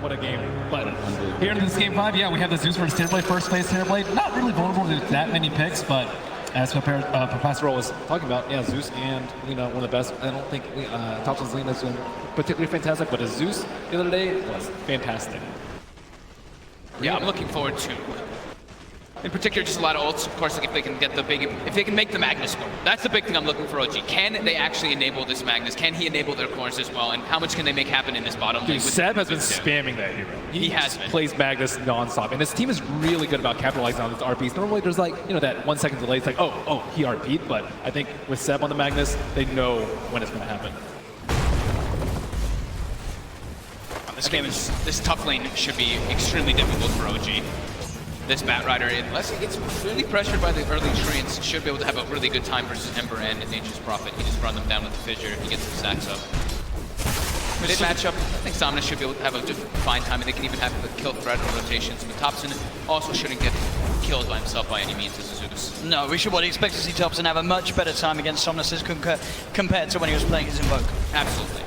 what a game. But here in this game 5, yeah, we have the Zeus versus Terrorblade, first place Terrorblade. Not really vulnerable to that many picks, but as Professor was talking about, yeah, Zeus and Lina, one of the best. I don't think Thompson's Lina's been particularly fantastic, but his Zeus the other day was fantastic. Yeah, I'm looking forward to, in particular, just a lot of ults. Of course, like if they can get the big, if they can make the Magnus score. That's the big thing I'm looking for, OG. Can they actually enable this Magnus? Can he enable their cores as well? And how much can they make happen in this bottom lane? Dude, Seb has been spamming that hero. He has been. Plays Magnus nonstop, and his team is really good about capitalizing on his RPs. Normally, there's like that 1 second delay. It's like, oh, he RP'd, but I think with Seb on the Magnus, they know when it's going to happen. This tough lane should be extremely difficult for OG. This Batrider, unless he gets really pressured by the early trains, should be able to have a really good time versus Ember and Nature's Prophet. He just run them down with the Fissure if he gets some stacks up. Mid matchup, I think Somnus should be able to have a fine time, and they can even have the kill threat on rotations. But Thompson also shouldn't get killed by himself by any means as a Zeus. No, we should expect to see Thompson have a much better time against Somnus compared to when he was playing his Invoke. Absolutely.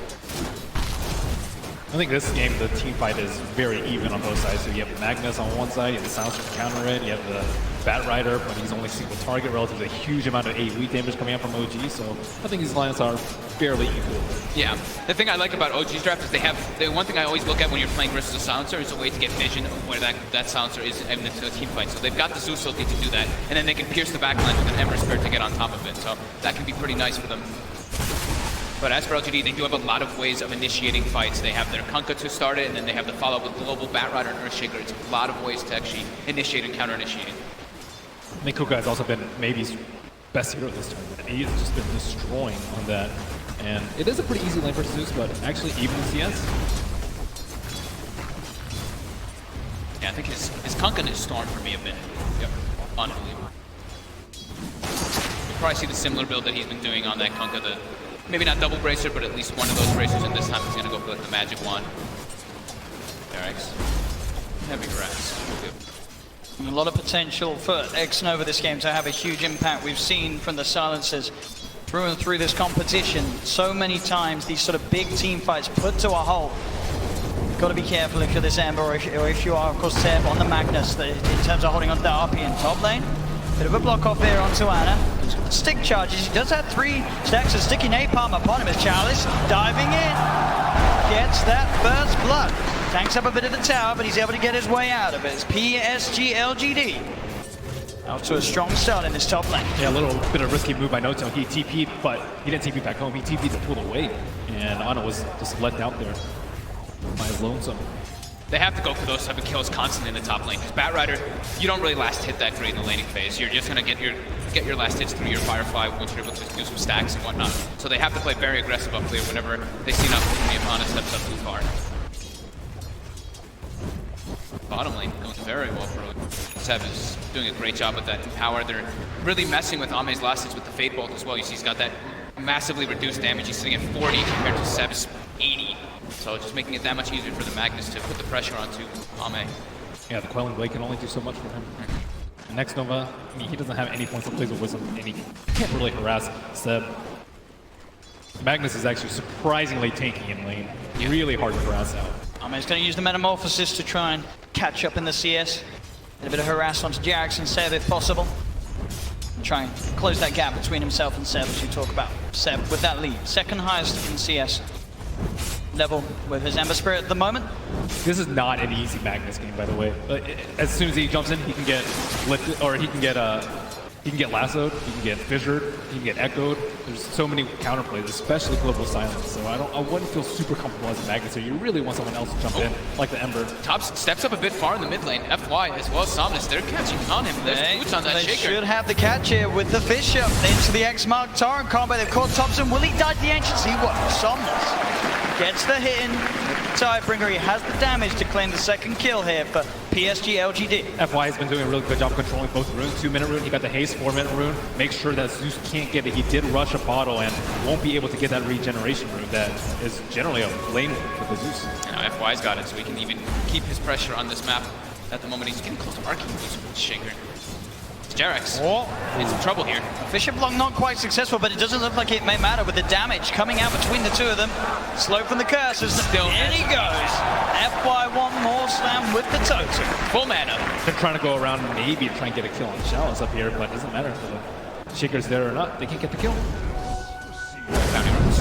I think this game, the team fight is very even on both sides. So you have Magnus on one side, you have the Silencer to counter it, you have the Batrider, but he's only single target relative to a huge amount of AoE damage coming out from OG, so I think these lines are fairly equal. Yeah, the thing I like about OG's draft is they have, one thing I always look at when you're playing versus a Silencer is a way to get vision of where that Silencer is into a team fight. So they've got the Zeus ability to do that, and then they can pierce the backline with an Ember Spirit to get on top of it, so that can be pretty nice for them. But as for LGD, they do have a lot of ways of initiating fights. They have their Kunkka to start it, and then they have the follow-up with Global, Batrider, and Earthshaker. It's a lot of ways to actually initiate and counter-initiate. I think Kunkka has also been maybe his best hero this tournament. He's just been destroying on that. And it is a pretty easy lane for Zeus, but actually even in CS. Yeah, I think his Kunkka and his Storm for me have been unbelievable. You'll probably see the similar build that he's been doing on that Kunkka, maybe not double bracer, but at least one of those bracers, and this time he's going to go for like the magic wand. There, X. Heavy harass. A lot of potential for X-Nova this game to have a huge impact. We've seen from the Silencers through and through this competition so many times these sort of big team fights put to a halt. You've got to be careful if you're this Ember or if you are, of course, Seb on the Magnus in terms of holding on to the RP in top lane. Bit of a block off here onto Ana. He's got the stick charges. He does have 3 stacks of sticky napalm upon him as Chalice diving in. Gets that first blood. Tanks up a bit of the tower, but he's able to get his way out of it. It's PSG.LGD. Out to a strong start in this top lane. Yeah, a little bit of risky move by Noto. He TP'd, but he didn't TP back home. He TP'd to pull away. And Ana was just left out there by his lonesome. They have to go for those type of kills constantly in the top lane. Because Batrider, you don't really last hit that great in the laning phase. You're just going to get your last hits through your Firefly once you're able to do some stacks and whatnot. So they have to play very aggressive up clear whenever they see an opportunity if Ana steps up too far. Bottom lane going very well for Seb is doing a great job with that power. They're really messing with Ame's last hits with the Fade Bolt as well. You see he's got that massively reduced damage. He's sitting at 40 compared to Seb's 80. So just making it that much easier for the Magnus to put the pressure onto Ame. Yeah, the Quelling Blade can only do so much for him. Next Nova, I mean, he doesn't have any points to play with Wisdom, and he can't really harass Seb. Magnus is actually surprisingly tanky in lane. Really hard to harass out. Ame's going to use the Metamorphosis to try and catch up in the CS. Get a bit of harass onto Jax and Seb if possible. And try and close that gap between himself and Seb as you talk about Seb with that lead. Second highest in CS level with his Ember Spirit at the moment. This is not an easy Magnus game, by the way. As soon as he jumps in, he can get lifted, or he can get lassoed, he can get fissured, he can get echoed. There's so many counterplays, especially Global Silence. So I wouldn't feel super comfortable as a Magnus here. You really want someone else to jump in, like the Ember. Tops steps up a bit far in the mid lane. FY as well as Somnus, they're catching on him. There's boots on that they shaker. Should have the catch here with the Fissure into the X-Mark Torrent combo. They've caught Thompson. Will he die to the Ancients? He won't. Somnus gets the hit in. Tidebringer, he has the damage to claim the second kill here for PSG.LGD. FY has been doing a really good job controlling both runes. 2-minute rune, he got the haste, 4-minute rune. Make sure that Zeus can't get it. He did rush a bottle and won't be able to get that regeneration rune that is generally a lane for the Zeus. And FY's got it, so he can even keep his pressure on this map. At the moment, he's getting close to arcing boost with Shaker. Jarex Oh. in some trouble here. Fisher block not quite successful, but it doesn't look like it may matter with the damage coming out between the two of them. Slow from the curses. Still in he goes. FY1 more slam with the totem. Full mana. They're trying to go around maybe try and get a kill on Chalice up here, but it doesn't matter if the Shaker's there or not. They can't get the kill. Bounty runs.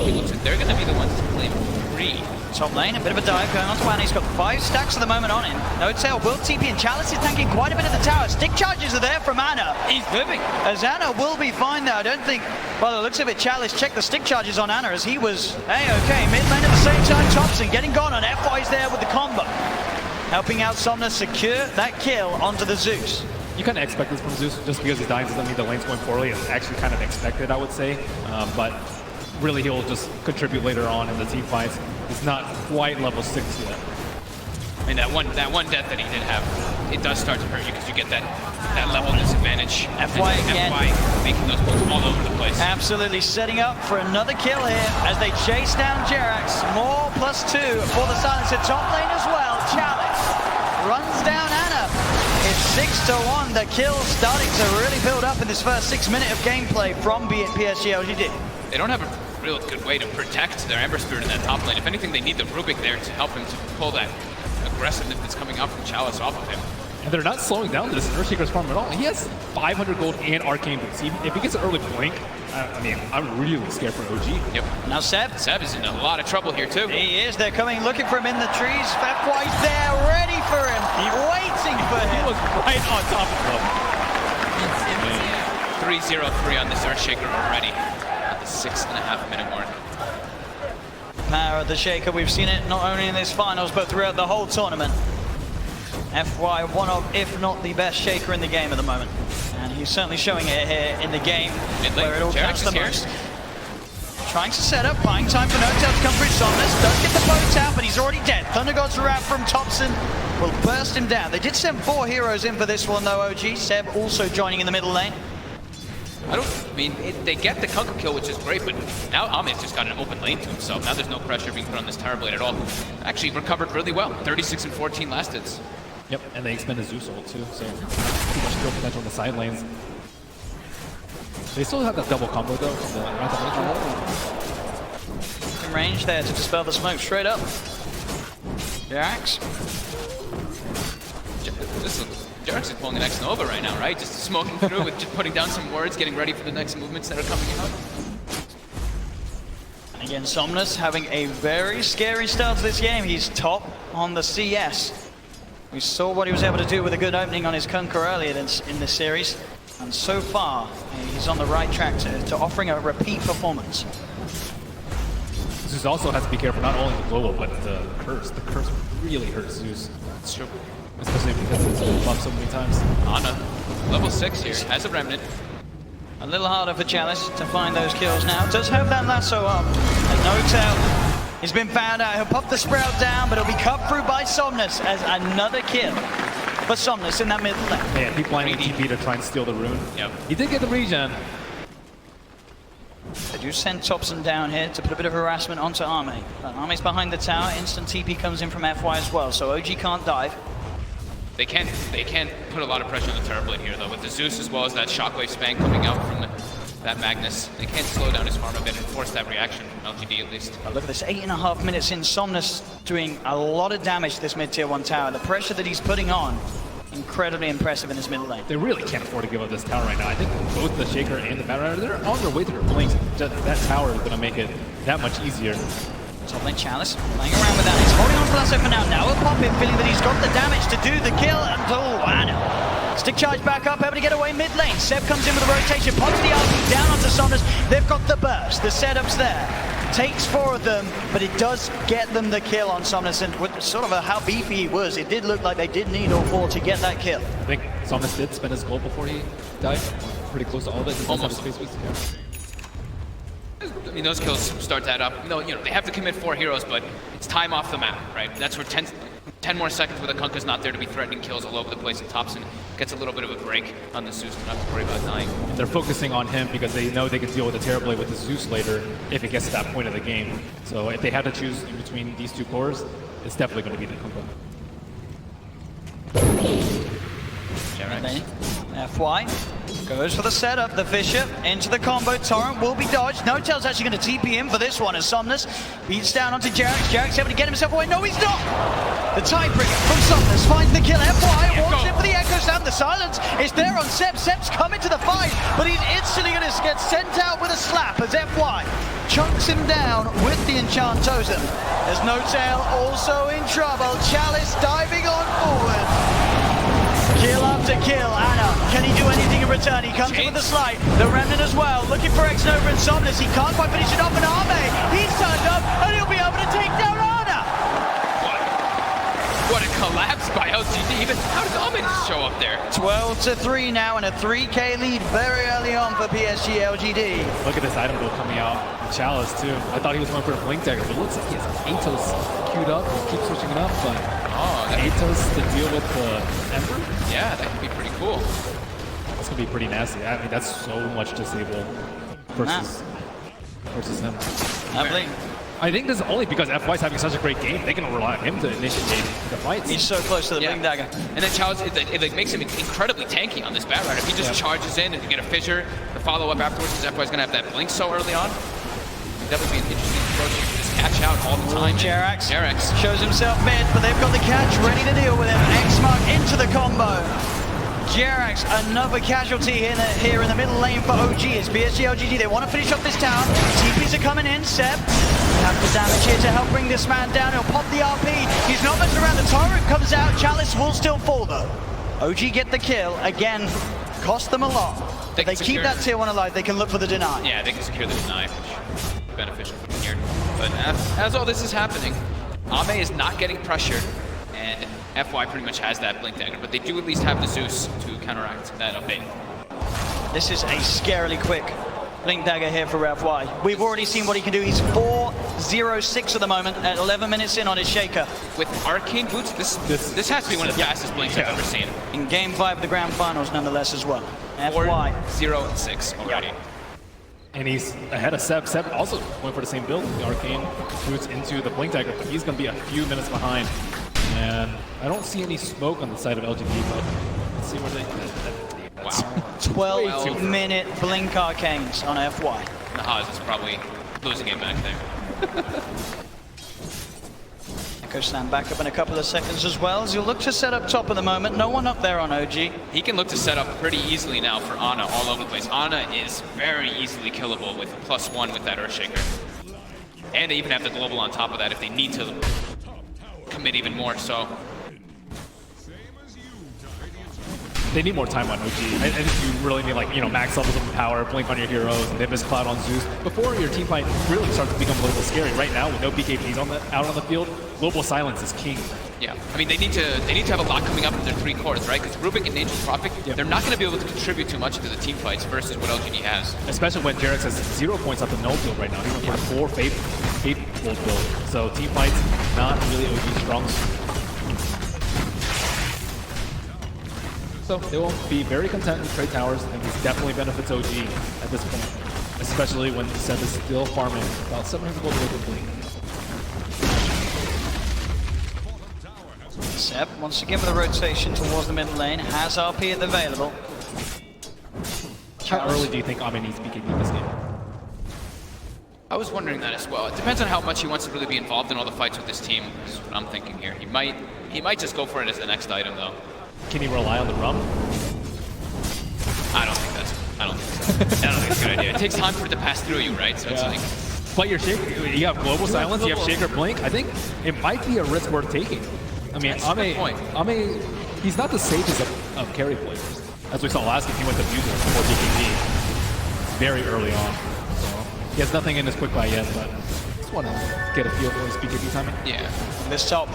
It looks like they're going to be the ones to claim 3. Top lane, a bit of a dive going on to Anna. He's got 5 stacks at the moment on him. No tail, will TP, and Chalice is tanking quite a bit of the tower. Stick charges are there from Anna. He's living. As Anna will be fine there. I don't think, by the looks of it, Chalice checked the stick charges on Anna as he was A-okay. Mid lane at the same time, Thompson getting gone on. FY's there with the combo. Helping out Somnus secure that kill onto the Zeus. You kind of expect this from Zeus, just because he's dying doesn't mean the lane's going poorly. It's actually kind of expected, I would say. But really, he'll just contribute later on in the team fights. He's not quite level 6 yet. I mean, that one death that he did have, it does start to hurt you because you get that level disadvantage. FY again. FY making those moves all over the place. Absolutely setting up for another kill here as they chase down Jerax. More +2 for the Silencer. Top lane as well. Chalice runs down Anna. It's 6-1. The kill's starting to really build up in this first 6 minutes of gameplay from PSG.LGD. They don't have a real good way to protect their Ember Spirit in that top lane. If anything, they need the Rubik there to help him to pull that aggressiveness that's coming out from Chalice off of him. And they're not slowing down this Earthshaker's farm at all. He has 500 gold and Arcane Boots. If he gets an early blink, I mean, I'm really scared for OG. Yep. Now Seb. Seb is in a lot of trouble here too. He is. They're coming looking for him in the trees. FY's there, ready for him. Waiting for He him. was right on top of him. 3-0-3 on this Earthshaker already at the 6.5 minute mark. Power of the Shaker. We've seen it not only in this finals, but throughout the whole tournament. FY, one of, if not the best Shaker in the game at the moment. And he's certainly showing it here in the game where it all counts the most. Trying to set up, buying time for No-Tail to come through. Somnus does get the boat out, but he's already dead. Thunder God's Wrath from Thompson will burst him down. They did send 4 heroes in for this one though, OG. Seb also joining in the middle lane. They get the Kunkka kill, which is great, but now Amit's just got an open lane to himself. Now there's no pressure being put on this Tower Blade at all. Actually recovered really well. 36 and 14 last hits. Yep, and they expended Zeus ult too, so too much skill potential on the side lanes. They still have that double combo though. In range there to dispel the smoke straight up. Jerax. Jerax is pulling an X-Nova right now, right? Just smoking through with just putting down some words, getting ready for the next movements that are coming out. And again, Somnus having a very scary start to this game. He's top on the CS. We saw what he was able to do with a good opening on his Kunkka earlier in this series. And so far, he's on the right track to offering a repeat performance. Zeus also has to be careful, not only the global, but the curse. The curse really hurts Zeus. It's true. Especially because it's been buffed so many times. Ana, level 6 here, has a remnant. A little harder for Chalice to find those kills now. Does have that lasso up. And No-Tail, he's been found out. He'll pop the Sprout down, but it'll be cut through by Somnus as another kill for Somnus in that middle lane. Yeah, he blinded TP to try and steal the rune. Yep. He did get the regen. They do send Thompson down here to put a bit of harassment onto Army. But Army's behind the tower. Instant TP comes in from FY as well, so OG can't dive. They can't put a lot of pressure on the Tower Blade here though, with the Zeus as well as that Shockwave Span coming out from that Magnus. They can't slow down his farm a bit and force that reaction from LGD at least. But look at this, 8.5 minutes in. Somnus doing a lot of damage to this mid-tier 1 tower. The pressure that he's putting on, incredibly impressive in his middle lane. They really can't afford to give up this tower right now. I think both the Shaker and the Battle Rider, they're on their way to their blinks. That tower is going to make it that much easier. Top lane Chalice, playing around with that. He's holding on to Lasso for now. Now we'll pop him, feeling that he's got the damage to do the kill. And Anna. Stick charge back up, able to get away mid lane. Seb comes in with a rotation, pops the RP down onto Somnus. They've got the burst, the setup's there. Takes 4 of them, but it does get them the kill on Somnus. And with sort of how beefy he was, it did look like they did need all 4 to get that kill. I think Somnus did spend his gold before he died. Pretty close to all of it. Almost. His face was, I mean, those kills start that up. No, you know, they have to commit 4 heroes, but it's time off the map, right? That's where 10 more seconds where the Kunkka's not there to be threatening kills all over the place, and Thompson gets a little bit of a break on the Zeus to not have to worry about dying. And they're focusing on him because they know they can deal with the Terror Blade with the Zeus later if it gets to that point of the game. So if they had to choose in between these 2 cores, it's definitely going to be the Kunkka. Jerax. FY goes for the setup, the Fisher into the combo, Torrent will be dodged. No-Tail's actually going to TP in for this one as Somnus beats down onto Jarex. Jarex able to get himself away. No, he's not! The tiebreaker from Somnus finds the kill. FY walks in for the Echo Sound. The silence is there on Seb. Seb's coming to the fight, but he's instantly going to get sent out with a slap as FY chunks him down with the Enchant Totem. There's No-Tail also in trouble. Chalice diving on forward. Kill after kill, Ana, can he do anything in return? He comes in with the slide, the Remnant as well, looking for X-Nova and Somnus, he can't quite finish it off, and Arme, he's turned up, and he'll be able to take down Ana! What a collapse by LGD, even how does Arme just show up there? 12-3 now, and a 3K lead very early on for PSG.LGD. Look at this item build coming out. Chalice too. I thought he was going for a Blink Dagger, but it looks like he has Atos queued up. He keeps switching it up, but Atos to deal with the Ember? Yeah, that could be pretty cool. That's going to be pretty nasty. I mean, that's so much disable versus him. I think this is only because FY's having such a great game. They can rely on him to initiate the fights. He's so close to the Blink Dagger. And then Chalice, it makes him incredibly tanky on this Bat Rider. If he just charges in and you get a Fissure, the follow-up afterwards, because FY's going to have that Blink so early on. That would be an interesting approach. You can just catch out all the time. Jarex shows himself mid, but they've got the catch ready to deal with him. X-Mark into the combo. Jarex, another casualty here in the middle lane for OG. It's PSG.LGD. They want to finish off this town. TPs are coming in. Seb have the damage here to help bring this man down. He'll pop the RP. He's not messing around. The Torrent comes out. Chalice will still fall though. OG get the kill. Again, cost them a lot. If they keep that tier 1 alive, they can look for the deny. Yeah, they can secure the deny, which is beneficial for here. But as all this is happening, Ame is not getting pressured, and FY pretty much has that Blink Dagger, but they do at least have the Zeus to counteract that update. This is a scarily quick Blink Dagger here for FY. We've already seen what he can do. He's 4-0-6 at the moment at 11 minutes in on his Shaker. With Arcane Boots, this has to be one of the fastest Blinks I've ever seen. In Game 5 of the Grand Finals, nonetheless, as well. FY 4-0-6 already. And he's ahead of Seb. Seb also went for the same build. The Arcane Boots into the Blink Dagger, but he's going to be a few minutes behind. And I don't see any smoke on the side of LGD, but let's see where they... Wow. 12-minute Blink Arcanes on FY. Nahaz is probably losing it back there. Echo Slam back up in a couple of seconds as well as he'll look to set up top at the moment. No one up there on OG. He can look to set up pretty easily now for Ana all over the place. Ana is very easily killable with +1 with that Earthshaker. And they even have the global on top of that if they need to commit even more, so. They need more time on OG. I think you really need, like, you know, max levels of power, blink on your heroes, and Nimbus Cloud on Zeus before your team fight really starts to become a little scary. Right now, with no BKBs out on the field, global silence is king. Yeah, I mean they need to have a lot coming up in their 3 cores, right? Because Rubik and Nature's Prophet, they're not going to be able to contribute too much to the team fights versus what LGD has. Especially when Jarex has 0 points up the null field right now. He went for a 4 Fate-Bolt build. So team fights, not really OG strong. So they will be very content with trade towers, and this definitely benefits OG at this point. Especially when Seb is still farming about 700 gold worth of blink. Seb, once again with a rotation towards the middle lane, has RP available. How early do you think Ame needs BKB in this game? I was wondering that as well. It depends on how much he wants to really be involved in all the fights with this team. Is what I'm thinking here. He might just go for it as the next item though. Can he rely on the rum? I don't think it's a good idea. It takes time for it to pass through you, right? So it's like. But your Shaker, you have global silence, you have Shaker Blink. I think it might be a risk worth taking. I mean, Ame, he's not the safest of carry players. As we saw last game, he went to Fusion before BKB very early on. So he has nothing in his quick buy yet, but just want to get a feel for his BKB timing. Yeah. This top.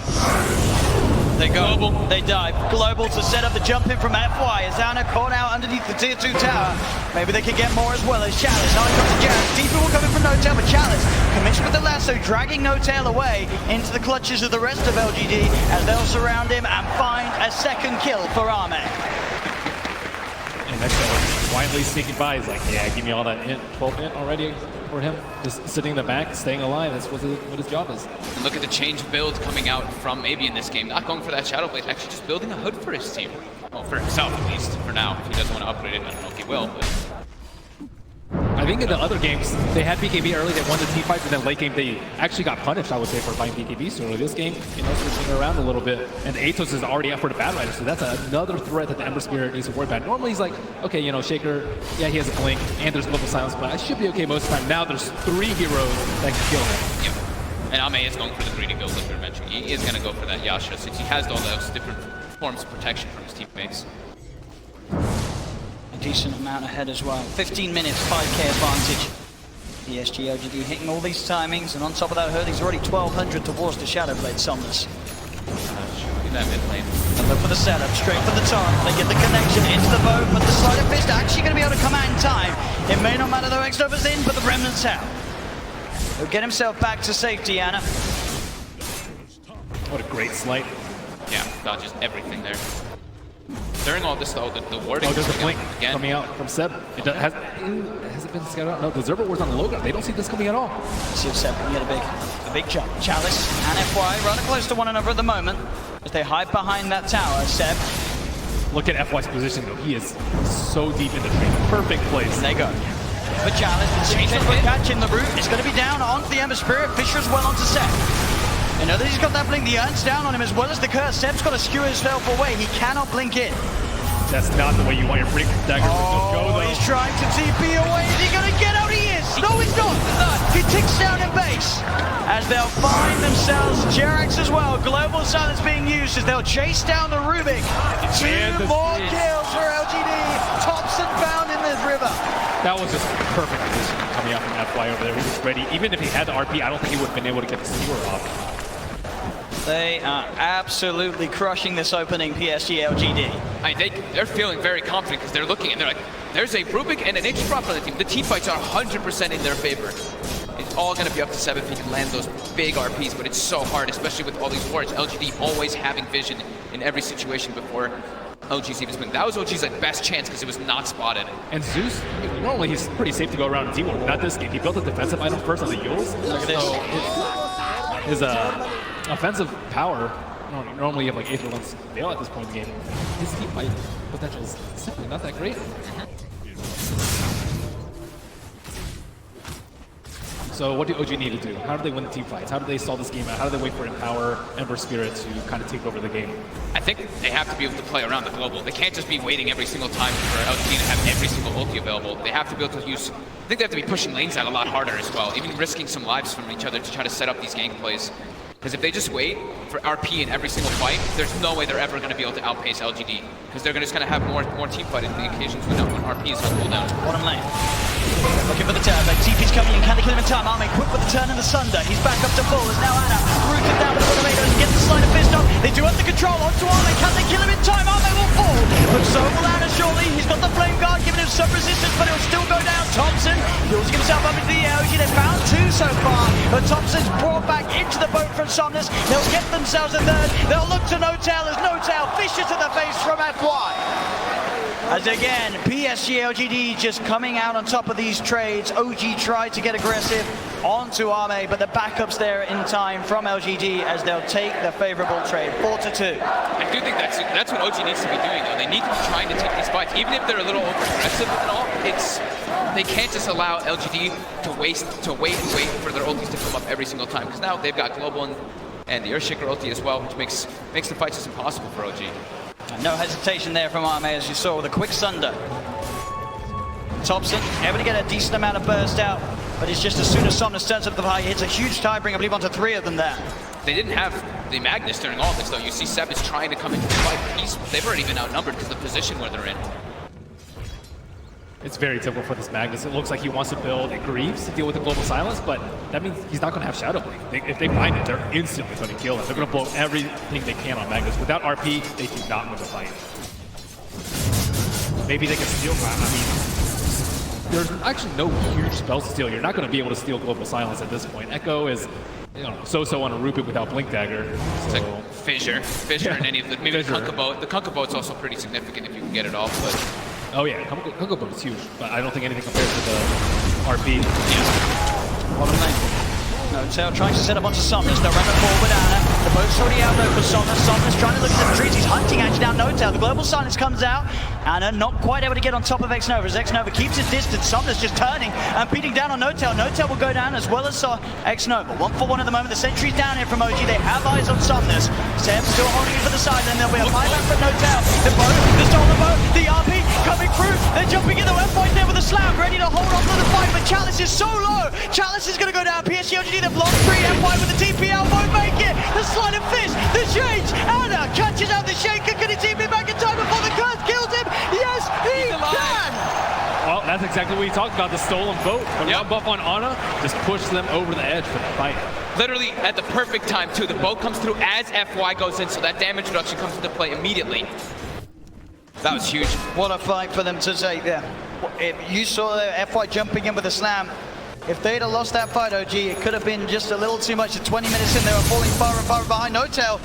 They go, global. They dive. Global to set up the jump in from FY as Ana caught out underneath the tier 2 tower. Maybe they could get more as well as Chalice. Now he comes to Jarex. Deeper will come in from No-Tail, but Chalice commits with the lasso, dragging No-Tail away into the clutches of the rest of LGD as they'll surround him and find a second kill for Ame. And next quietly sneaking by, he's like, yeah, give me all that int, 12 int already. for him. Just sitting in the back, staying alive. That's what his job is. And look at the change build coming out from maybe in this game. Not going for that Shadow Blade, actually just building a hood for his team. Well, for himself at least, for now. If he doesn't want to upgrade it, I don't know if he will, but... I think in the other games, they had BKB early, they won the team fights, and then late game, they actually got punished, I would say, for buying BKB. So this game, switching around a little bit. And Atos is already out for the Bad Rider, so that's another threat that the Ember Spirit needs to worry about. Normally, he's like, okay, Shaker, yeah, he has a blink, and there's Global Silence, but I should be okay most of the time. Now there's 3 heroes that can kill him. Yep. And Ame is going for the greedy build, like we were mentioning. He is going to go for that Yasha, since he has all those different forms of protection from his teammates. A decent amount ahead as well. 15 minutes, 5k advantage. PSG.LGD hitting all these timings, and on top of that hood, he's already 1200 towards the Shadow Blade Somnus. Look at that mid lane. And look for the setup, straight for the top. They get the connection into the boat, but the Slider Fist actually going to be able to come out in time. It may not matter though, X-Nova's in, but the Remnant's out. He'll get himself back to safety, Anna. What a great slight. Yeah, dodges everything there. During all this though, the wording there's a blink again. coming out from Seb. Has it been scouted out? No, the Zerber was on the logo. They don't see this coming at all. See if Seb can get a big jump. Chalice and FY rather close to one another at the moment as they hide behind that tower. Seb. Look at FY's position though. He is so deep in the tree. Perfect place. And they go. For Chalice, the change for catch in the root is going to be down onto the Ember Spirit. Fisher as well onto Seb. You know that he's got that blink, the Urn's down on him as well as the curse. Seb's got to skew himself away. He cannot blink in. That's not the way you want your blink dagger to go though. He's trying to TP away. Is he going to get out? He is. No, he's not. He ticks down in base. As they'll find themselves Jerax as well. Global Silence being used as they'll chase down the Rubik. 2 more kills for LGD. Thompson found in the river. That was just perfect position coming out from FY over there. He was ready. Even if he had the RP, I don't think he would have been able to get the skewer off. They are absolutely crushing this opening PSG.LGD. I mean, they're feeling very confident because they're looking and they're like, there's a Rubik and an H-Prop on the team. The team fights are 100% in their favor. It's all going to be up to Seb if he can land those big RPs, but it's so hard, especially with all these wards. LGD always having vision in every situation before OG's even spin. That was OG's best chance because it was not spotted. And Zeus, normally he's pretty safe to go around T1, but not this game. He built a defensive item first on the Yules. Look at this. His offensive power, normally you have like Aether Lens fail at this point in the game. His team fight potential is simply not that great. So what do OG need to do? How do they win the team fights? How do they solve this game out? How do they wait for Empower, Ember Spirit to kind of take over the game? I think they have to be able to play around the global. They can't just be waiting every single time for LGD to have every single ulti available. They have to be able to use... I think they have to be pushing lanes out a lot harder as well, even risking some lives from each other to try to set up these gank plays. Because if they just wait for RP in every single fight, there's no way they're ever going to be able to outpace LGD. Because they're just going to have more team fight in the occasions when RP is on cooldown. Bottom lane. Looking for the turn, but TP's coming in. Can they kill him in time? Arme quick with the turn and the Sunder. He's back up to full. As now Anna rooted down with the Tornadoes and gets the Slider Fist up. They do have the control onto Arme. Can they kill him in time? Arme will fall. But so will Anna surely. He's got the Flame Guard giving him some resistance, but he'll still go down. Thompson builds himself up into the air. They found 2 so far. But Thompson's brought back into the boat from Somnus. They'll get themselves a third. They'll look to No-Tail as No-Tail Fisher to the face from FY. As again, PSG.LGD just coming out on top of these trades. OG tried to get aggressive onto Arme, but the backup's there in time from LGD as they'll take the favorable trade, 4-2. I do think that's what OG needs to be doing, though. They need to be trying to take these fights, even if they're a little over-aggressive and all. They can't just allow LGD to wait for their ultis to come up every single time, because now they've got Global and the Earthshaker ulti as well, which makes the fights just impossible for OG. No hesitation there from Arme, as you saw, with a quick Sunder. Thompson able to get a decent amount of burst out, but it's just as soon as Somnus turns up the high, he hits a huge Tidebringer, I believe, onto 3 of them there. They didn't have the Magnus during all this, though. You see Seb is trying to come into the fight. They've already been outnumbered because of the position where they're in. It's very typical for this Magnus. It looks like he wants to build a Greaves to deal with the Global Silence, but that means he's not going to have Shadow Blade. If they find it, they're instantly going to kill him. They're going to blow everything they can on Magnus. Without RP, they do not win the fight. Maybe they can steal. I mean, there's actually no huge spells to steal. You're not going to be able to steal Global Silence at this point. Echo is, so-so on a Rupit without Blink Dagger. So. It's like Fissure and any of the, maybe the Kunkka. The Kunkka boat's also pretty significant if you can get it off, but... Oh yeah, Kunkka boat is huge, but I don't think anything compares to the RP. Bottom lane. NoTail trying to set up onto Somnus. They'll run it forward, Anna. The boat's already out though for Somnus. Somnus trying to look at the trees. He's hunting actually down NoTail. The global silence comes out. Anna not quite able to get on top of Xnova as Xnova keeps his distance. Somnus just turning and beating down on NoTail. NoTail will go down as well as Xnova. 1-for-1 at the moment. The sentry's down here from OG. They have eyes on Somnus. Seb still holding it for the side. Then there'll be a buyback for NoTail. The boat, the stolen boat, the RP coming through. They're jumping in the F-point there with a slam, ready to hold on to the fight. But Chalice is so low. Chalice is going to go down. PSG.LGD, they've lost 3. F-Y with the TPL won't make it. The sleight of fist, the change. Anna catches out the shaker. Can he team it back in time before the curse kills him? Yes, he can. Well, that's exactly what you talked about, the stolen boat. The run buff on Ana just pushed them over the edge for the fight. Literally at the perfect time too. The boat comes through as FY goes in, so that damage reduction comes into play immediately. That was huge. What a fight for them to take there. If you saw the FY jumping in with a slam, if they'd have lost that fight, OG, it could have been just a little too much. At 20 minutes in, they were falling far and far behind. NoTail,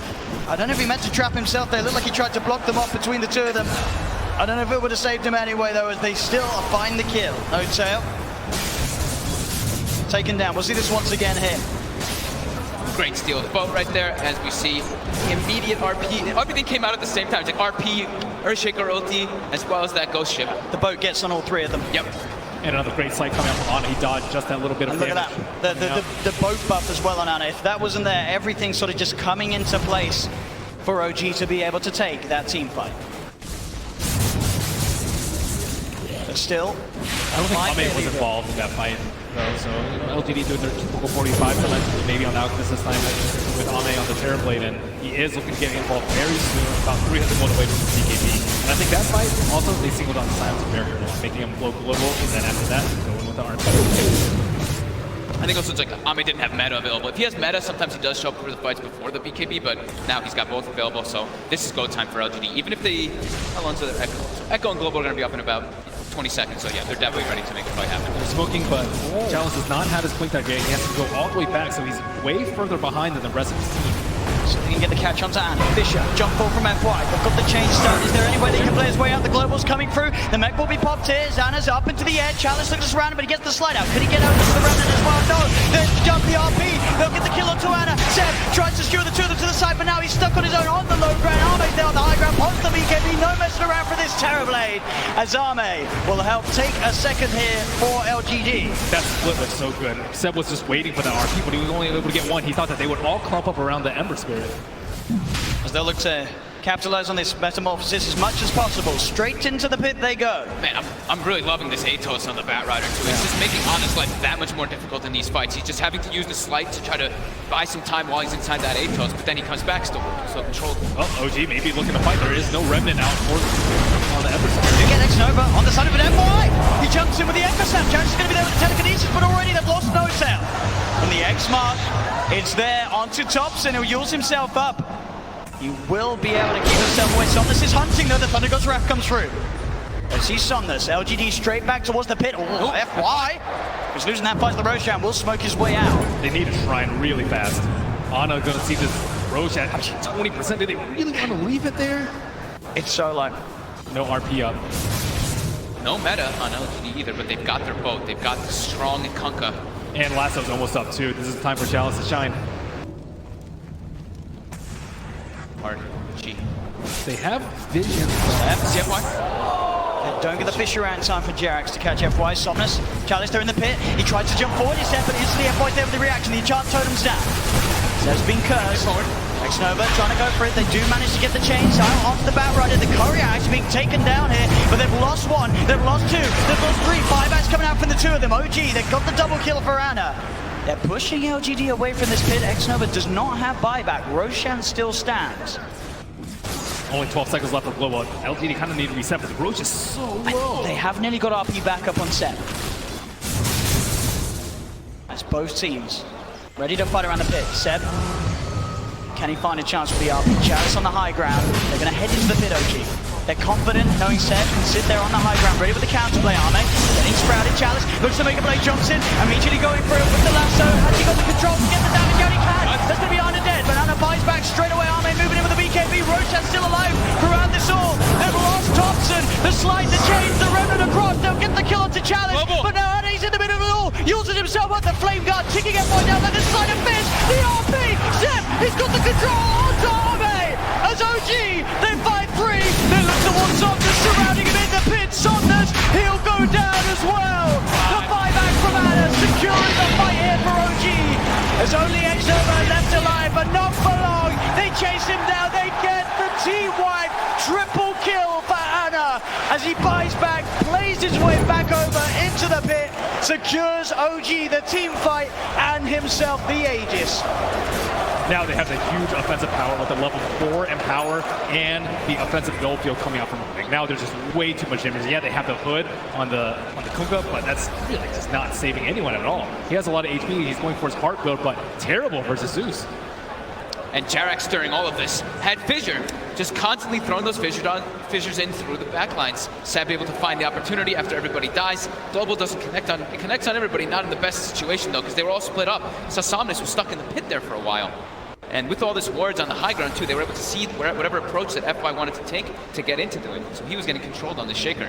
I don't know if he meant to trap himself there. It looked like he tried to block them off between the two of them. I don't know if it would have saved him anyway, though, as they still find the kill. NoTail taken down. We'll see this once again here. Great steal of the boat right there, as we see immediate RP. Everything came out at the same time. It's like RP, Earthshaker ulti, as well as that ghost ship. The boat gets on all 3 of them. Yep. And another great sight coming up from Ana. He dodged just that little bit of damage. damage. Look at that. The boat buff as well on Ana. If that wasn't there, everything sort of just coming into place for OG to be able to take that team fight. But still, I don't think Ame was involved in that fight, though. So LGD doing their typical 45 percent, maybe on Alchemist this time with Ame on the Terrorblade, and he is looking to get involved very soon, about 300 motor away from the BKB. And I think that fight, also, they singled on the Silence of Miracle, making him flow global, and then after that, going with the RP. I think also it's like Ame didn't have meta available. If he has meta, sometimes he does show up for the fights before the BKB, but now he's got both available, so this is go time for LGD. Even if they, how long until their Echo? Echo and Global are going to be up in about 20 seconds, so yeah, they're definitely ready to make the fight happen. They're smoking, but Chalice does not have his blink that game. He has to go all the way back, so he's way further behind than the rest of his team. So he can get the catch onto Anna. Fisher, jump ball from FY. They've got the chain stone. Is there any way they can play his way out? The global's coming through. The mech will be popped here. Anna's up into the air. Chalice looks around, but he gets the slide out. Could he get over to the remnant as well? No. There's jump the RP. They'll get the kill onto Anna. Seb tries to skewer the two of them to the side, but now he's stuck on his own on the low ground. Ame's there on the high ground. Pops the BKB. No messing around for this Terrorblade. As Ame will help take a second here for LGD. That split was so good. Seb was just waiting for that RP, but he was only able to get one. He thought that they would all clump up around the Ember Spirit. As they'll look to capitalize on this metamorphosis as much as possible. Straight into the pit they go. Man, I'm really loving this Atos on the Bat Rider too. It's just making Ana's life that much more difficult in these fights. He's just having to use the slight to try to buy some time while he's inside that Atos, but then he comes back still controlled. Oh, OG maybe looking to fight. There is no remnant out on the Ember Spirit. You get Xnova on the side of an FY. He jumps in with the Echo Snap. Chance is going to be there with the telekinesis, but already they've lost NoTail. From the X mark, it's there onto Thompson, who yules himself up. He will be able to keep himself away. Somnus is hunting though. The Thunder God's Wrath comes through. Let's see Somnus. LGD straight back towards the pit. Oh, FY. He's losing that fight. The Roshan will smoke his way out. They need a shrine really fast. Ana going to see this Roshan. Actually, 20%. Did they really want to leave it there? It's so low. No RP up. No meta on LGD either, but they've got their boat. They've got the strong Kunkka. And Lasso's almost up too. This is time for Chalice to shine. G. They have vision. See FY? Don't get the fish around in time for Jerax to catch FY. Somnus, Chalice there in the pit. He tried to jump forward, he's there, but instantly FY's there with the reaction. The enchant totem's down. Seb's been cursed. Xnova trying to go for it. They do manage to get the chains out onto the Bat Rider. The courier actually being taken down here, but they've lost one, they've lost two, they've lost three. 5 bats coming out from the two of them. OG, they've got the double kill for Ana. They're pushing LGD away from this pit. Xnova does not have buyback. Roshan still stands. Only 12 seconds left for Global. LGD kind of need to reset, but the Roach is so low. They have nearly got RP back up on Seb. That's both teams ready to fight around the pit. Seb, can he find a chance for the RP? Chalice on the high ground. They're going to head into the pit, OG. They're confident, knowing Seb can sit there on the high ground, ready with the counterplay, Ame. Getting sprouted, Chalice looks to make a play, jumps in, immediately going through with the lasso. Has he got the control to get the damage out? He can. That's going to be Ana dead, but Ana buys back straight away. Ame moving in with the BKB. Roshan's still alive throughout this all. They've lost Thompson. The slide, the chains, the remnant across. They'll get the kill onto Chalice, but now Ana's in the middle of it all. himself up the flame guard, taking everyone down like a side of fish. The RP, Zep, he's got the control onto Arme. As OG, they fight free. They look towards Somnus, surrounding him in the pit. Somnus, he'll go down as well. The buyback from Anna, securing the fight here for OG. There's only X-Nova left alive, but not for long. They chase him down, they get the team-wide triple kill for Anna. As he buys back, plays his way back over into the pit, secures OG the team fight and himself the Aegis. Now they have the huge offensive power with the level 4 in power and the offensive gold field coming out from Ring. Now there's just way too much damage. Yeah, they have the hood on the Kunkka, but that's really just not saving anyone at all. He has a lot of HP. He's going for his heart build, but terrible versus Zeus. And Jerax, during all of this, had Fissure, just constantly throwing those fissures in through the backlines. Seb able to find the opportunity after everybody dies. Global doesn't connect on, it connects on everybody, not in the best situation though, because they were all split up. So Somnus was stuck in the pit there for a while. And with all this wards on the high ground too, they were able to see whatever approach that FY wanted to take to get into doing. So he was getting controlled on the Shaker.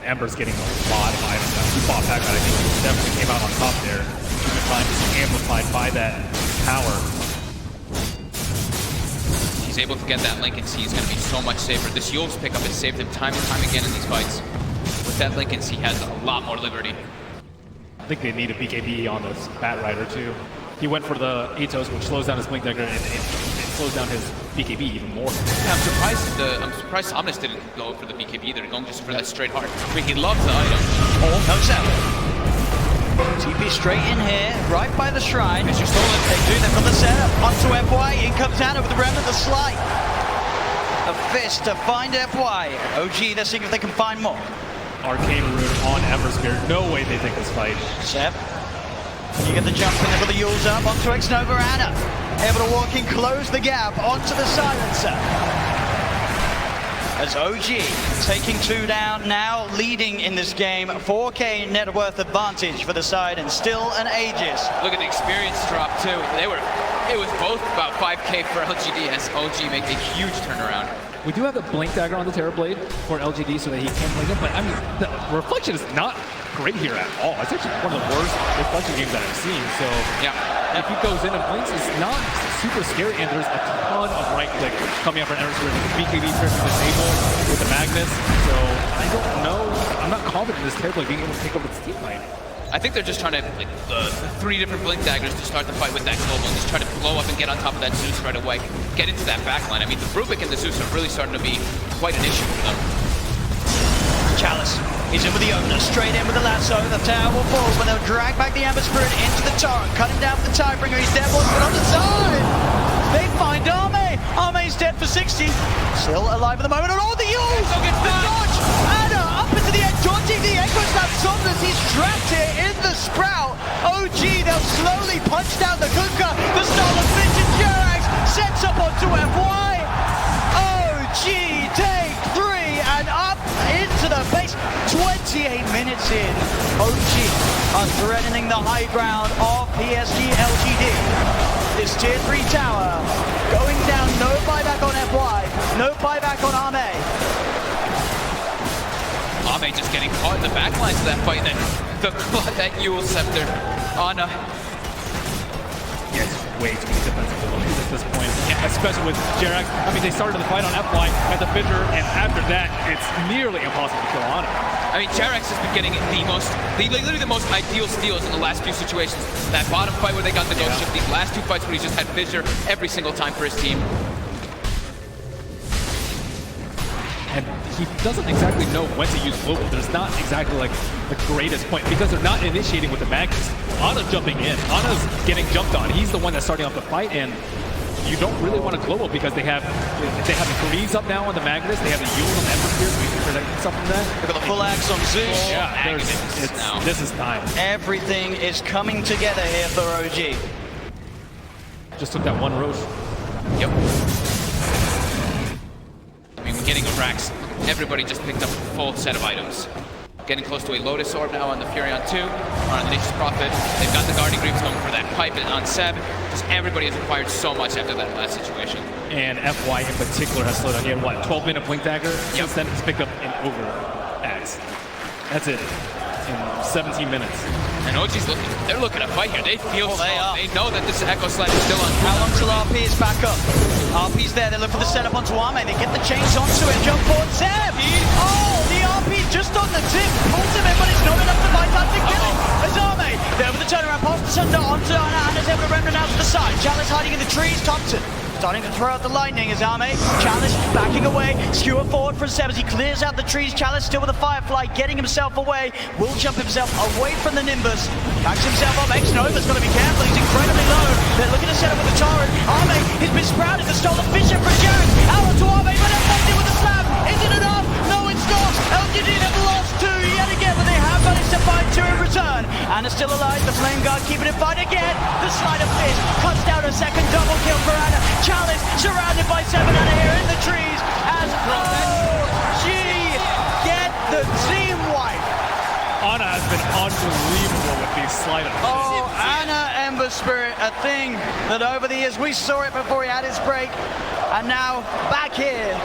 Ember's getting a lot of items now. He fought back, but I think he definitely came out on top there. Just amplified by that power. He's able to get that link and see he's going to be so much safer. This Yule's pickup has saved him time and time again in these fights. With that link and see, he has a lot more liberty. I think they need a BKB on this Bat Rider too. He went for the Atos, which slows down his blink dagger, and it slows down his BKB even more. Yeah, I'm surprised Somnus didn't go for the BKB either, going just for that straight heart. I mean, he loves the item. Oh, no sound. TP straight in here, right by the shrine. Mr. Stolen, they do that from the setup. Onto FY, in comes out over the rim of the slide. A fist to find FY. OG, they're seeing if they can find more. Arcane Root on Ember Spirit. No way they take this fight. Seb, you get the jump in there for the Yules up onto X-Nova. Anna, able to walk in, close the gap onto the silencer. As OG taking 2 down, now leading in this game, 4K net worth advantage for the side and still an Aegis. Look at the experience drop too. It was both about 5K for LGD as OG make a huge turnaround. We do have the blink dagger on the Terrorblade for LGD so that he can blink it, but I mean, the reflection is not great here at all. It's actually one of the worst reflection games that I've seen. So yeah, if he goes in and blinks, it's not super scary, and there's a ton of right click coming up from Ember Spirit. BKB tries to disable with the Magnus, so I don't know. I'm not confident in this Terrorblade being able to take over this team fight. I think they're just trying to, like, the 3 different blink daggers to start the fight with that global and just try to blow up and get on top of that Zeus right away. Get into that backline. I mean, the Rubik and the Zeus are really starting to be quite an issue for them. Chalice, he's in with the opener, straight in with the lasso. The tower will fall, but they'll drag back the Ember Spirit into the torrent, cut him down with the Tidebringer. He's dead, but on the side. They find Arme. Arme's dead for 60. Still alive at the moment. And all the Yules! The dodge! Anna up into the edge, dodging the Echo Snap. Somnus, he's trapped here in the Sprout. OG, they'll slowly punch down the Kunkka. The Starless Vintage Jerax sets up onto FY. OG take 3 and up into the base. 28 minutes in. OG are threatening the high ground of PSG.LGD. This tier 3 tower going down, no buyback on FY, no buyback on Arme. Arme just getting caught in the backlines of that fight, and then that Yule Scepter on Yes, way too many defensive abilities at this point, especially with Jerax. I mean, they started the fight on FY at the Fissure, and after that, it's nearly impossible to kill Anna. I mean, Jerax has been getting literally the most ideal steals in the last few situations. That bottom fight where they got the ghost shift, these last 2 fights where he just had Fissure every single time for his team. And he doesn't exactly know when to use global. There's not exactly like the greatest point because they're not initiating with the Magnus. Anna's jumping in. Anna's getting jumped on. He's the one that's starting off the fight, and you don't really want to global because they have the Greaves up now on the Magnus. They have the Yule on the Ember Spirit, so we can protect himself from that. They've got the full axe on Zeus. Yeah, this is time. Everything is coming together here for OG. Just took that one Roche. Yep. I mean, we're getting a Rax. Everybody just picked up a full set of items. Getting close to a Lotus Orb now on the Furion 2, on the Nature's Prophet. They've got the Guardian Greaves going for that pipe on Seb. Just everybody has acquired so much after that last situation. And FY in particular has slowed down. He had what, 12-minute Blink Dagger? Since then, he's picked up an over axe. That's it. In 17 minutes. And OG's they're looking to fight here. They feel they strong. are. They know that this Echo Slide is still on. How long till RP is back up? RP's there, they look for the setup onto Arme, they get the chains onto it, jump forward, Zeb! Oh, the RP's just on the tip, pulls him in, but it's not enough to buy time to kill him. As Arme, there with the turnaround, pass the Sunder onto Anna, Anna's able to remnant out to the side. Chalice hiding in the trees, Thompson starting to throw out the lightning as Arme. Chalice backing away, skewer forward from Seb as he clears out the trees. Chalice still with a Firefly, getting himself away, will jump himself away from the Nimbus. Backs himself up, X-Nova's got to be careful, he's incredibly low. They're looking to set up with the Torrent. Arme, he's been sprouted, the stolen Fisher from Jared. Arrow to Arme, but effective with the slam. Is it enough? No, it's not. LGD have lost two yet again, but they have managed to find two in return. Anna's still alive, the Flame Guard keeping it fight again. The Slide of Fist cuts down a second double kill for Anna. Chalice surrounded by 7 Anna here in the trees as OG get the team wipe. Anna has been unbelievable with these Slide of Fist. Oh, Anna Ember Spirit, a thing that over the years we saw it before he had his break, and now back here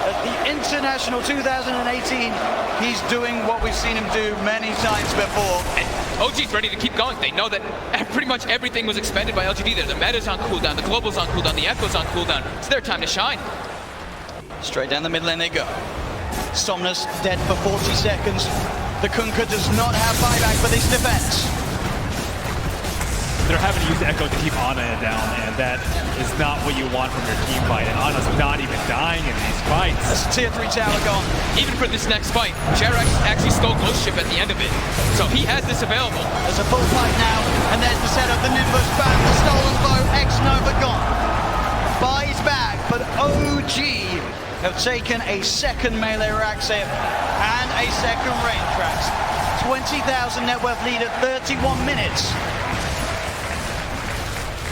at the International 2018, he's doing what we've seen him do many times before. And OG's ready to keep going. They know that pretty much everything was expended by LGD there. The meta's on cooldown, the global's on cooldown, the echo's on cooldown. It's their time to shine. Straight down the mid lane they go. Somnus dead for 40 seconds. The Kunkka does not have buyback for this defense. They're having to use Echo to keep Anna down, and that is not what you want from your team fight. And Anna's not even dying in these fights. That's a tier 3 tower gone. Even for this next fight, Jarex actually stole Ghost Ship at the end of it. So he has this available. There's a full fight now, and there's the setup. The Nimbus back, the stolen bow, X-Nova gone. Buys back, but OG have taken a second melee rack save and a second range tracks. 20,000 net worth lead at 31 minutes.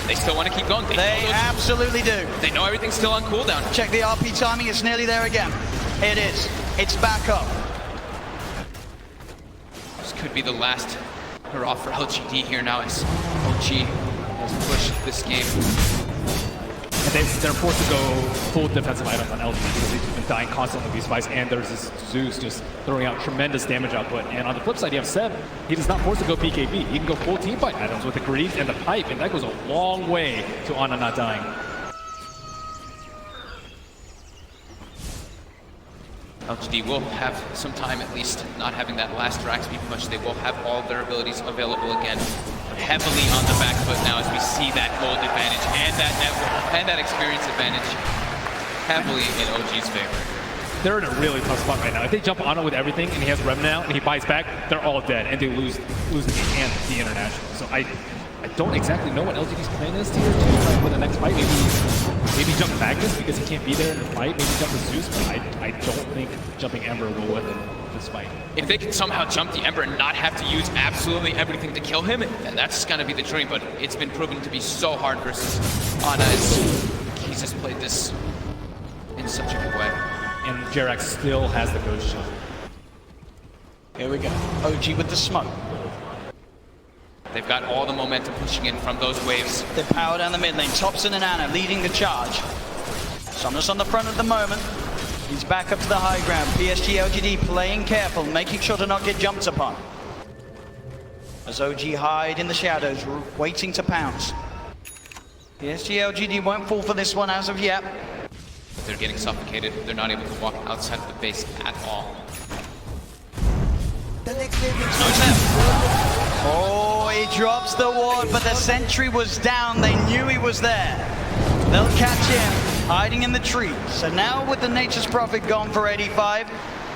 They still want to keep going. They absolutely do. They know everything's still on cooldown. Check the RP timing, it's nearly there again. It is. It's back up. This could be the last hurrah for LGD here now as OG has pushed this game. And they're forced to go full defensive items on LG because they've been dying constantly in these fights, and there's this Zeus just throwing out tremendous damage output. And on the flip side, you have Seb. He does not force to go PKB. He can go full team fight items with the Greaves and the Pipe, and that goes a long way to Anna not dying. LGD will have some time at least not having that last rack speed push. They will have all their abilities available again. Heavily on the back foot now as we see that gold advantage and that network and that experience advantage heavily in OG's favor. They're in a really tough spot right now. If they jump on it with everything and he has Remnant out and he buys back, they're all dead and they lose the game and the international. So I don't exactly know what LGD's plan is here to try and win the next fight. Maybe jump Magnus because he can't be there in the fight. Maybe jump the Zeus, but I don't think jumping Ember will win this fight. If they can somehow jump the Ember and not have to use absolutely everything to kill him, then that's gonna be the dream, but it's been proven to be so hard versus Anna as he's just played this in such a good way. And Jarex still has the Ghost Shot. Here we go. OG with the smoke. They've got all the momentum pushing in from those waves. They power down the mid lane. Thompson and Anna leading the charge. Somnus on the front at the moment. He's back up to the high ground. PSG.LGD playing careful, making sure to not get jumped upon. As OG hide in the shadows, waiting to pounce. PSG.LGD won't fall for this one as of yet. But they're getting suffocated. They're not able to walk outside of the base at all. Oh, he drops the ward, but the sentry was down. They knew he was there. They'll catch him, hiding in the trees. So now with the Nature's Prophet gone for 85,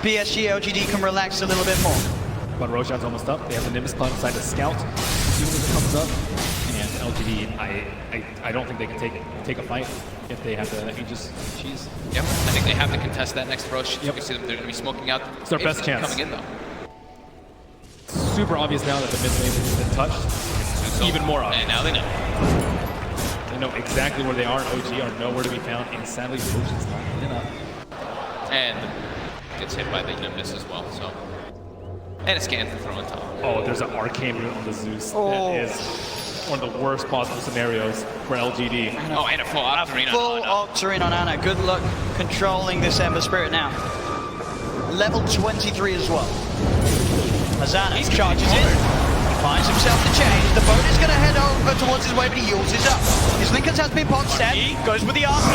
PSG.LGD can relax a little bit more. But Roshan's almost up. They have the Nimbus Cloud inside the Scout. As soon as it comes up, and LGD, I don't think they can take a fight if they have the Aegis cheese. Yep, I think they have to contest that next Rosh. Yep. You see them, they're going to be smoking out. It's their best chance. Coming in though. Super obvious now that the mid lane has been touched. It's even more obvious. And now they know. They know exactly where they are, and OG are nowhere to be found, and sadly, Roshan's not getting up. And gets hit by the Nimbus as well, so. And a scan to throw on top. Oh, there's an arcane root on the Zeus. Oh. That is one of the worst possible scenarios for LGD. Oh, and a full Octarine Full on Anna. Octarine on Anna. Good luck controlling this Ember Spirit now. Level 23 as well. As Anna charges in. Finds himself the change. The boat is going to head over towards his way, but he uses up. His Linkers has been popped. Seb goes with the RP,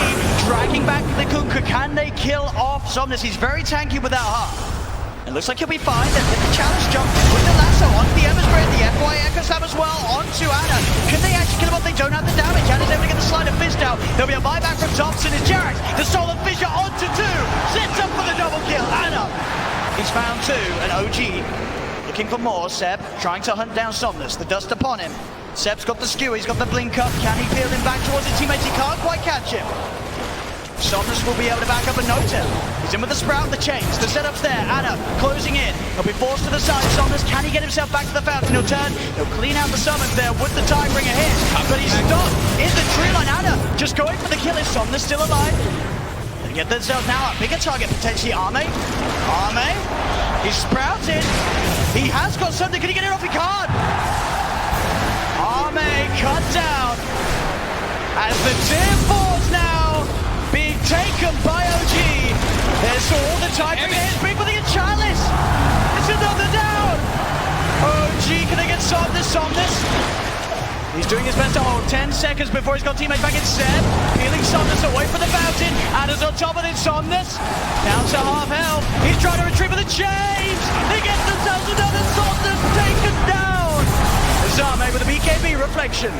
dragging back the Kunkka. Can they kill off Somnus? He's very tanky without heart. It looks like he'll be fine. Then with the challenge jump, with the lasso onto the Ember Spirit, the FY Echo Slam as well, onto Ana. Can they actually kill him off? They don't have the damage. Ana's able to get the slide of fist out. There'll be a buyback from Thompson as Jarax, the Solar Fissure onto 2. Sets up for the double kill. Ana, he's found 2, and OG looking for more. Seb trying to hunt down Somnus. The dust upon him. Seb's got the skewer, he's got the blink up. Can he peel him back towards his teammates? He can't quite catch him. Somnus will be able to back up a no-tail. He's in with the Sprout, the chains, the setup's there. Ana closing in. He'll be forced to the side. Somnus, can he get himself back to the fountain? He'll turn, he'll clean out the summons there with the Tidebringer hit. But he's stopped in the tree line. Ana just going for the kill. Is Somnus still alive? They get themselves now a bigger target, potentially Arme. Arme, he's sprouted. He has got something. Can he get it off? He can't. Arme cut down as the tier 4's now being taken by OG. There's all the time. It's big for the Chalice. It's another down. OG, can they get Somnus? Somnus. He's doing his best to hold. 10 seconds before he's got teammates back in. Seb peeling Somnus away from the fountain. Ana's on top of it. Somnus down to half health. He's trying to retrieve with the chains. They get themselves another Somnus taken down. Zame with a BKB reflection.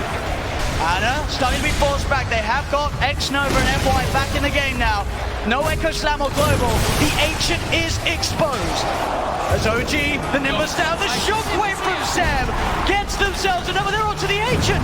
Ana starting to be forced back. They have got X-Nova and FY back in the game now. No Echo Slam or Global. The Ancient is exposed. As OG, the Nimbus down, the shockwave from Seb gets themselves another. They're onto the Ancient.